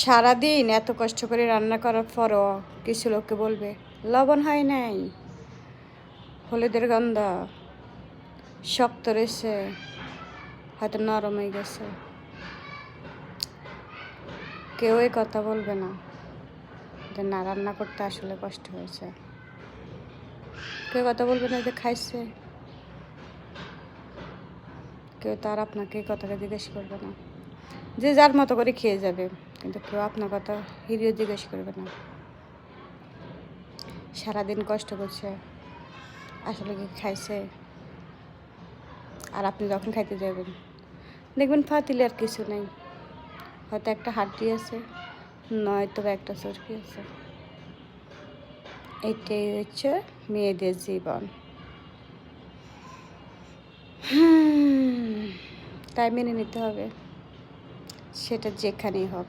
সারাদিন এত কষ্ট করে রান্না করার পরও কিছু লোককে বলবে লবণ হয় নাই, হলুদের গন্ধ, শক্ত রয়েছে, হয়তো নরম হয়ে গেছে। কেউ এই কথা বলবে না যে না রান্না করতে আসলে কষ্ট হয়েছে। কেউ কথা বলবে না যে খাইছে। কেউ তো আর আপনাকে এই কথাটা জিজ্ঞেস করবে না। যে যার মতো করে খেয়ে যাবে, কিন্তু কেউ আপনার কথা হিরিয়ে জিজ্ঞেস করবে না। সারাদিন কষ্ট করছে, আসলে কি খাইছে? আর আপনি যখন খাইতে যাবেন দেখবেন ফাতিলে আর কিছু নেই, হয়তো একটা হাড্ডি আছে, নয়তো একটা চরকি আছে। এটাই হচ্ছে মেয়েদের জীবন। তাই মেনে নিতে হবে, সেটা যেখানেই হোক।